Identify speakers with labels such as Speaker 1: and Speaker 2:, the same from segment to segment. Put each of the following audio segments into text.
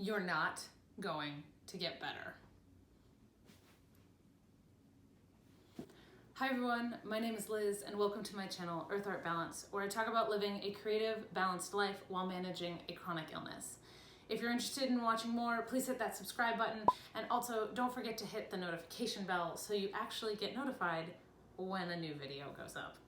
Speaker 1: you're not going to get better. Hi everyone, my name is Liz and welcome to my channel Earth Art Balance, where I talk about living a creative, balanced life while managing a chronic illness. If you're interested in watching more, please hit that subscribe button, and also don't forget to hit the notification bell so you actually get notified when a new video goes up.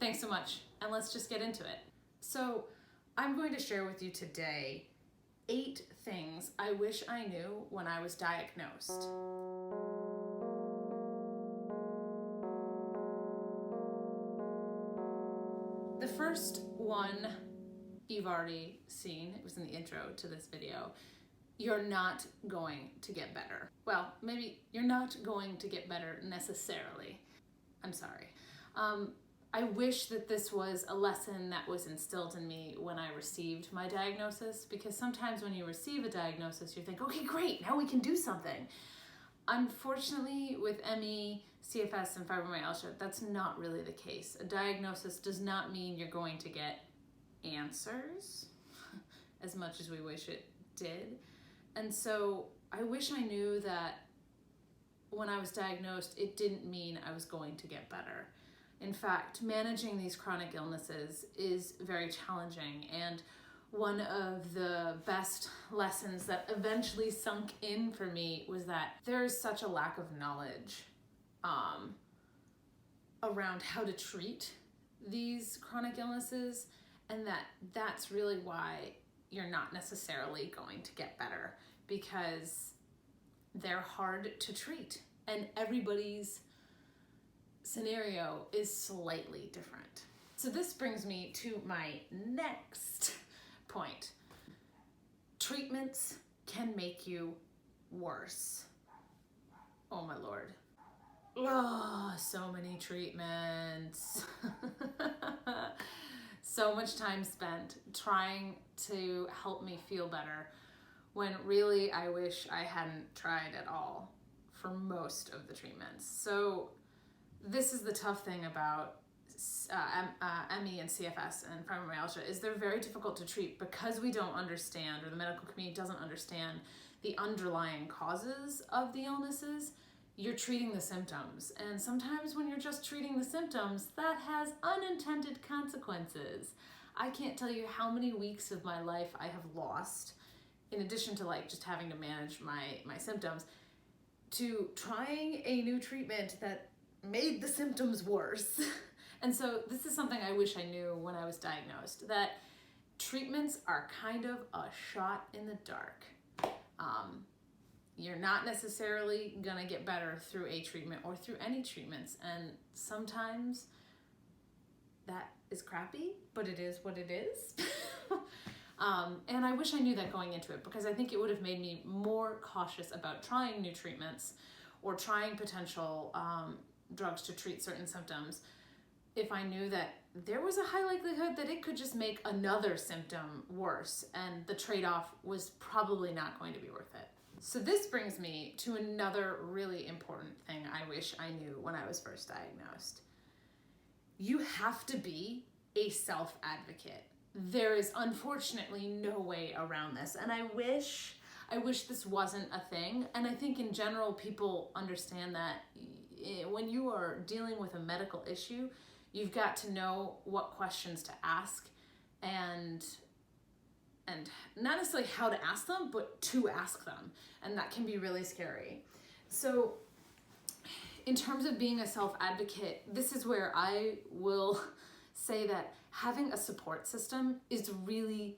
Speaker 1: Thanks so much, and let's just get into it. So I'm going to share with you today 8 things I wish I knew when I was diagnosed. The first one you've already seen, it was in the intro to this video. You're not going to get better. Well, maybe you're not going to get better necessarily. I'm sorry. I wish that this was a lesson that was instilled in me when I received my diagnosis, because sometimes when you receive a diagnosis, you think, okay, great, now we can do something. Unfortunately, with ME, CFS, and fibromyalgia, that's not really the case. A diagnosis does not mean you're going to get answers as much as we wish it did. And so I wish I knew that when I was diagnosed, it didn't mean I was going to get better. In fact, managing these chronic illnesses is very challenging, and one of the best lessons that eventually sunk in for me was that there is such a lack of knowledge around how to treat these chronic illnesses, and that's really why you're not necessarily going to get better, because they're hard to treat and everybody's scenario is slightly different. So this brings me to my next point. Treatments can make you worse. Oh my Lord. Oh, so many treatments. So much time spent trying to help me feel better, when really I wish I hadn't tried at all for most of the treatments. So this is the tough thing about ME and CFS and fibromyalgia, is they're very difficult to treat because we don't understand, or the medical community doesn't understand, the underlying causes of the illnesses. You're treating the symptoms, and sometimes when you're just treating the symptoms, that has unintended consequences. I can't tell you how many weeks of my life I have lost, in addition to just having to manage my symptoms, to trying a new treatment that made the symptoms worse. And so this is something I wish I knew when I was diagnosed, that treatments are kind of a shot in the dark. You're not necessarily gonna get better through a treatment or through any treatments, and sometimes that is crappy, but it is what it is. And I wish I knew that going into it, because I think it would have made me more cautious about trying new treatments or trying potential drugs to treat certain symptoms, if I knew that there was a high likelihood that it could just make another symptom worse, and the trade-off was probably not going to be worth it. So this brings me to another really important thing I wish I knew when I was first diagnosed. You have to be a self-advocate. There is unfortunately no way around this, and I wish this wasn't a thing. And I think in general people understand that when you are dealing with a medical issue, you've got to know what questions to ask, and not necessarily how to ask them, but to ask them. And that can be really scary. So in terms of being a self-advocate, this is where I will say that having a support system is really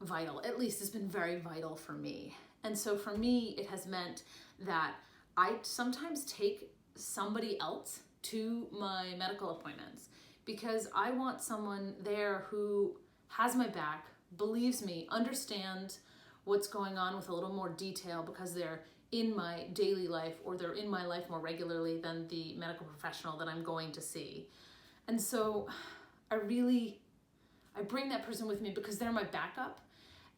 Speaker 1: vital. At least it's been very vital for me. And so for me, it has meant that I sometimes take somebody else to my medical appointments, because I want someone there who has my back, believes me, understands what's going on with a little more detail, because they're in my daily life, or they're in my life more regularly than the medical professional that I'm going to see. And so I bring that person with me because they're my backup,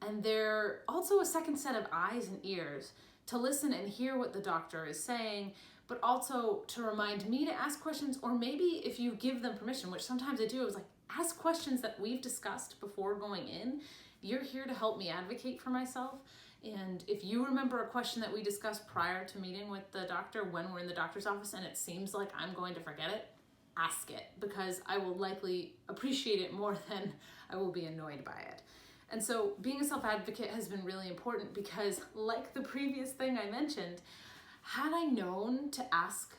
Speaker 1: and they're also a second set of eyes and ears to listen and hear what the doctor is saying, but also to remind me to ask questions, or maybe if you give them permission, which sometimes I do, I was like, ask questions that we've discussed before going in, You're here to help me advocate for myself. And if you remember a question that we discussed prior to meeting with the doctor when we're in the doctor's office and it seems like I'm going to forget it, ask it, because I will likely appreciate it more than I will be annoyed by it. And so being a self-advocate has been really important because, like the previous thing I mentioned, had I known to ask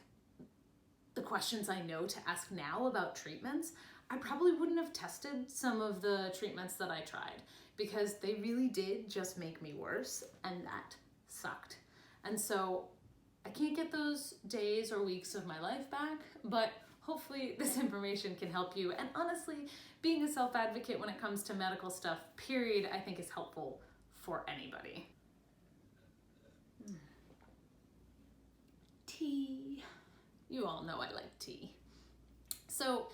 Speaker 1: the questions I know to ask now about treatments, I probably wouldn't have tested some of the treatments that I tried because they really did just make me worse, and that sucked. And so I can't get those days or weeks of my life back, but hopefully this information can help you. And honestly, being a self-advocate when it comes to medical stuff, period, I think is helpful for anybody. Tea. You all know I like tea. So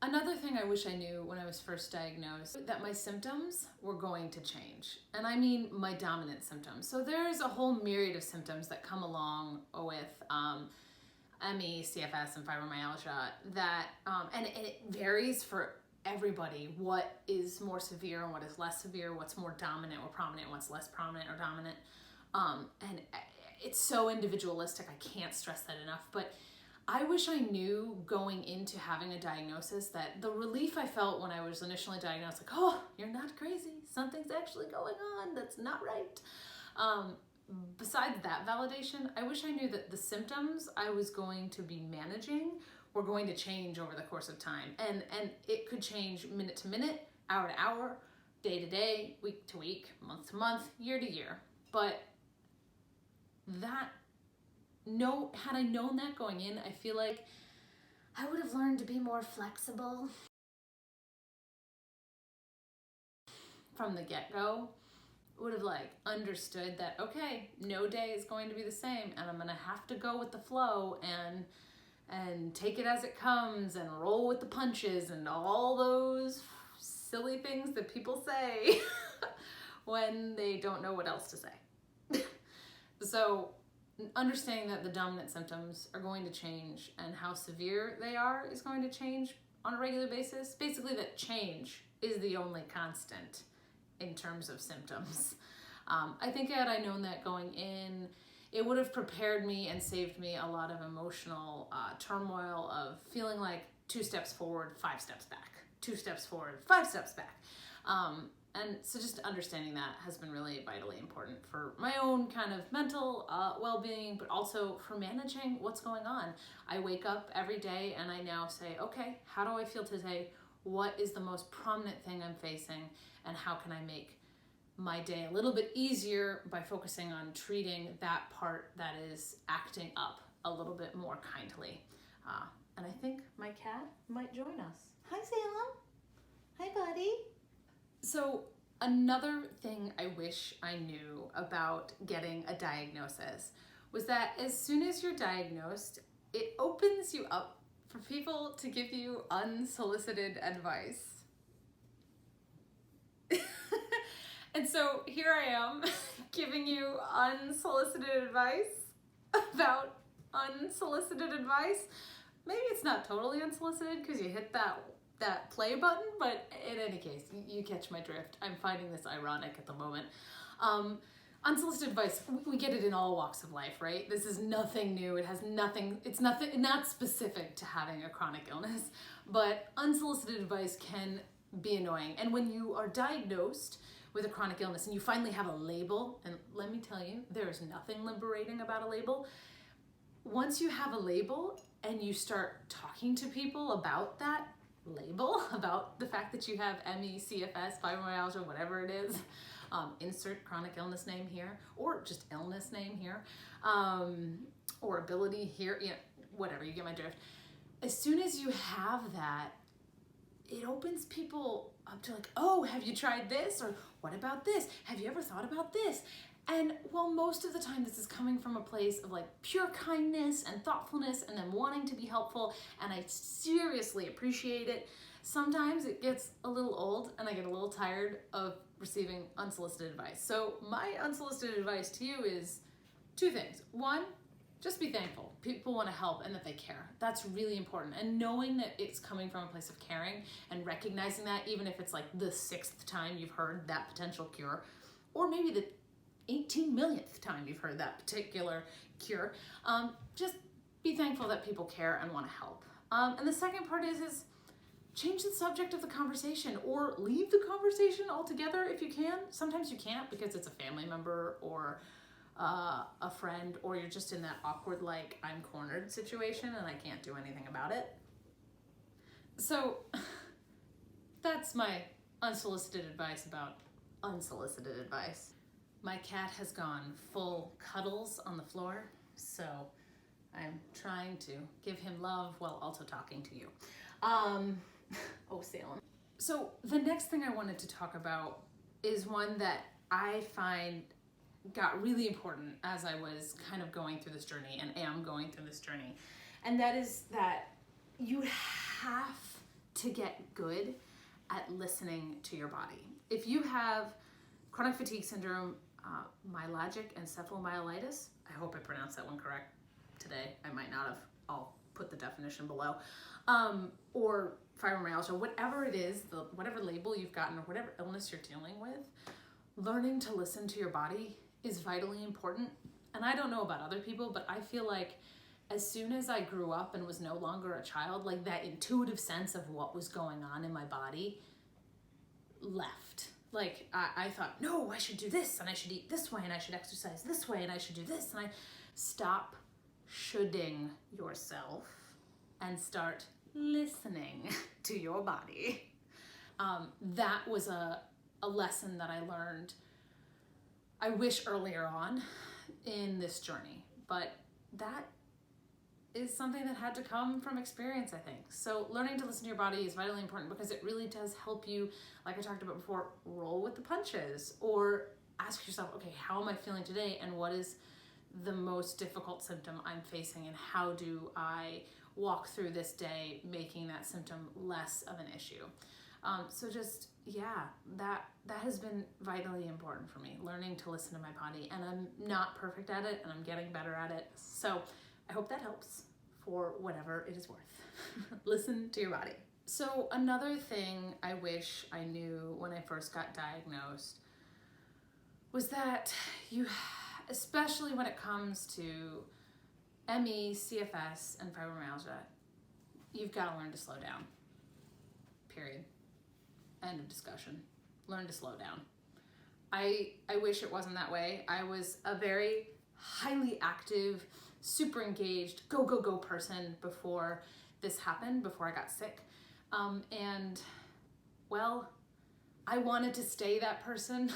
Speaker 1: another thing I wish I knew when I was first diagnosed, that my symptoms were going to change. And I mean my dominant symptoms. So there's a whole myriad of symptoms that come along with ME, CFS, and fibromyalgia that, and it varies for everybody, what is more severe and what is less severe, what's more dominant or prominent, what's less prominent or dominant. And it's so individualistic, I can't stress that enough. But I wish I knew going into having a diagnosis that the relief I felt when I was initially diagnosed, like, oh, you're not crazy, something's actually going on that's not right. Besides that validation, I wish I knew that the symptoms I was going to be managing were going to change over the course of time. And it could change minute to minute, hour to hour, day to day, week to week, month to month, year to year. But had I known that going in, I feel like I would have learned to be more flexible from the get-go. Would have understood that, okay, no day is going to be the same and I'm gonna have to go with the flow and take it as it comes and roll with the punches and all those silly things that people say when they don't know what else to say. So understanding that the dominant symptoms are going to change and how severe they are is going to change on a regular basis. Basically that change is the only constant in terms of symptoms. I think had I known that going in, it would have prepared me and saved me a lot of emotional turmoil of feeling like 2 steps forward, 5 steps back, 2 steps forward, 5 steps back. And so just understanding that has been really vitally important for my own kind of mental well-being, but also for managing what's going on. I wake up every day and I now say, okay, how do I feel today? What is the most prominent thing I'm facing? And how can I make my day a little bit easier by focusing on treating that part that is acting up a little bit more kindly. And I think my cat might join us. Hi, Salem. Hi, buddy. So another thing I wish I knew about getting a diagnosis was that as soon as you're diagnosed, it opens you up for people to give you unsolicited advice. And so here I am giving you unsolicited advice about unsolicited advice. Maybe it's not totally unsolicited because you hit that play button, but in any case, you catch my drift. I'm finding this ironic at the moment. Unsolicited advice, we get it in all walks of life, right? This is nothing new. It's not specific to having a chronic illness, but unsolicited advice can be annoying. And when you are diagnosed with a chronic illness and you finally have a label, and let me tell you, there is nothing liberating about a label. Once you have a label and you start talking to people about that label, about the fact that you have ME, CFS, fibromyalgia, whatever it is, insert chronic illness name here, or just illness name here, or ability here, whatever, you get my drift. As soon as you have that, it opens people up to oh, have you tried this? Or what about this? Have you ever thought about this? And while most of the time this is coming from a place of pure kindness and thoughtfulness and them wanting to be helpful, and I seriously appreciate it, sometimes it gets a little old and I get a little tired of receiving unsolicited advice. So my unsolicited advice to you is 2 things. 1, just be thankful. People want to help and that they care. That's really important. And knowing that it's coming from a place of caring and recognizing that, even if it's like the 6th time you've heard that potential cure, or maybe the 18 millionth time you've heard that particular cure, just be thankful that people care and want to help. And the second part is change the subject of the conversation, or leave the conversation altogether if you can. Sometimes you can't because it's a family member or a friend, or you're just in that awkward, like, I'm cornered situation and I can't do anything about it. So that's my unsolicited advice about unsolicited advice. My cat has gone full cuddles on the floor, so I'm trying to give him love while also talking to you. Oh, Salem. So the next thing I wanted to talk about is one that I find got really important as I was kind of going through this journey and am going through this journey. And that is that you have to get good at listening to your body. If you have chronic fatigue syndrome, myalgic encephalomyelitis, I hope I pronounced that one correct today. I might not have. I'll put the definition below. Or fibromyalgia, whatever it is, whatever label you've gotten or whatever illness you're dealing with, learning to listen to your body is vitally important. And I don't know about other people, but I feel like as soon as I grew up and was no longer a child, like that intuitive sense of what was going on in my body left. Like I thought, no, I should do this and I should eat this way and I should exercise this way and I should do this. And I stop shoulding yourself and start listening to your body. That was a lesson that I learned, I wish, earlier on in this journey, but that is something that had to come from experience, I think. So learning to listen to your body is vitally important because it really does help you, like I talked about before, roll with the punches, or ask yourself, okay, how am I feeling today and what is the most difficult symptom I'm facing and how do I walk through this day making that symptom less of an issue. So just, yeah, that has been vitally important for me, learning to listen to my body. And I'm not perfect at it and I'm getting better at it. So I hope that helps for whatever it is worth. Listen to your body. So another thing I wish I knew when I first got diagnosed was that you, especially when it comes to ME, CFS, and fibromyalgia, you've got to learn to slow down. Period. End of discussion. Learn to slow down. I wish it wasn't that way. I was a very highly active, super engaged, go, go, go person before this happened, before I got sick. And, well, I wanted to stay that person.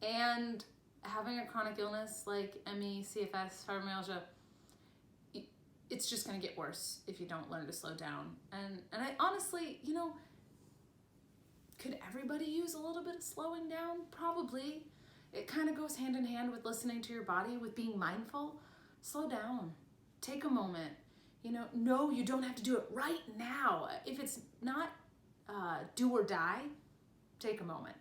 Speaker 1: And having a chronic illness like ME, CFS, fibromyalgia, it's just going to get worse if you don't learn to slow down. And I honestly, could everybody use a little bit of slowing down? Probably. It kind of goes hand in hand with listening to your body, with being mindful. Slow down. Take a moment. No, you don't have to do it right now. If it's not do or die, take a moment.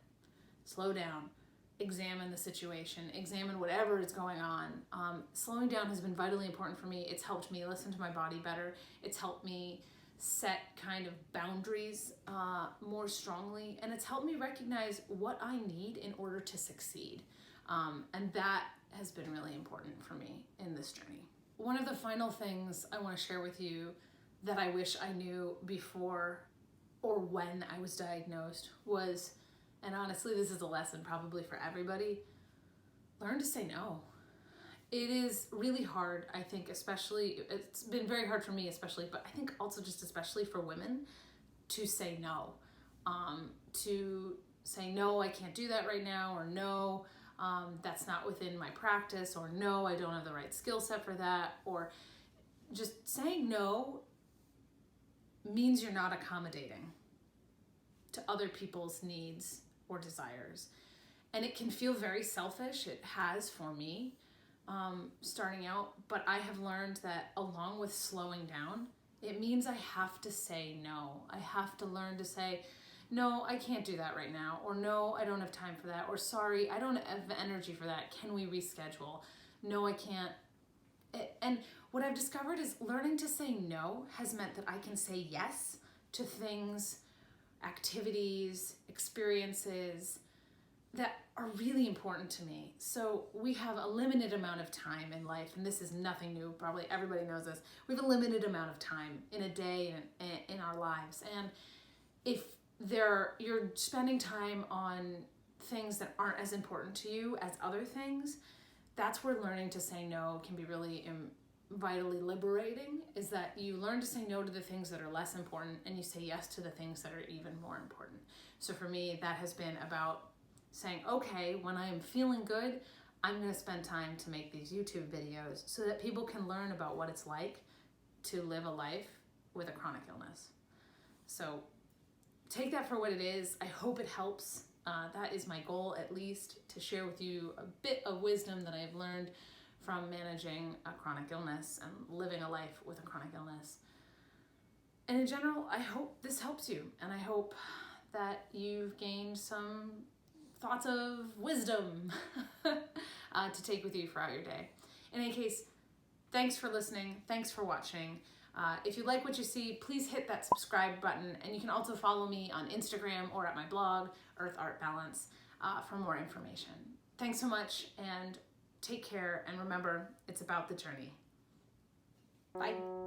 Speaker 1: Slow down. Examine the situation, examine whatever is going on. Slowing down has been vitally important for me. It's helped me listen to my body better. It's helped me set kind of boundaries more strongly, and it's helped me recognize what I need in order to succeed. And that has been really important for me in this journey. One of the final things I want to share with you that I wish I knew before or when I was diagnosed was, and honestly, this is a lesson probably for everybody, learn to say no. It is really hard, I think, especially, it's been very hard for me especially, but I think also just especially for women to say no. To say, no, I can't do that right now, or no, that's not within my practice, or no, I don't have the right skill set for that, or just saying no means you're not accommodating to other people's needs or desires. And it can feel very selfish. It has for me, starting out, but I have learned that along with slowing down, it means I have to say no. I have to learn to say, no, I can't do that right now, or no, I don't have time for that, or sorry, I don't have energy for that. Can we reschedule? No, I can't And what I've discovered is learning to say no has meant that I can say yes to things, activities, experiences that are really important to me. So we have a limited amount of time in life, and this is nothing new, probably everybody knows this. We have a limited amount of time in a day and in our lives. And if you're spending time on things that aren't as important to you as other things, that's where learning to say no can be really vitally liberating, is that you learn to say no to the things that are less important and you say yes to the things that are even more important. So for me, that has been about saying, okay, when I am feeling good, I'm going to spend time to make these YouTube videos so that people can learn about what it's like to live a life with a chronic illness. So take that for what it is. I hope it helps. That is my goal, at least, to share with you a bit of wisdom that I've learned from managing a chronic illness and living a life with a chronic illness. And in general, I hope this helps you, and I hope that you've gained some thoughts of wisdom to take with you throughout your day. In any case, thanks for listening. Thanks for watching. If you like what you see, please hit that subscribe button, and you can also follow me on Instagram or at my blog, Earth Art Balance, for more information. Thanks so much, and take care, and remember, it's about the journey. Bye.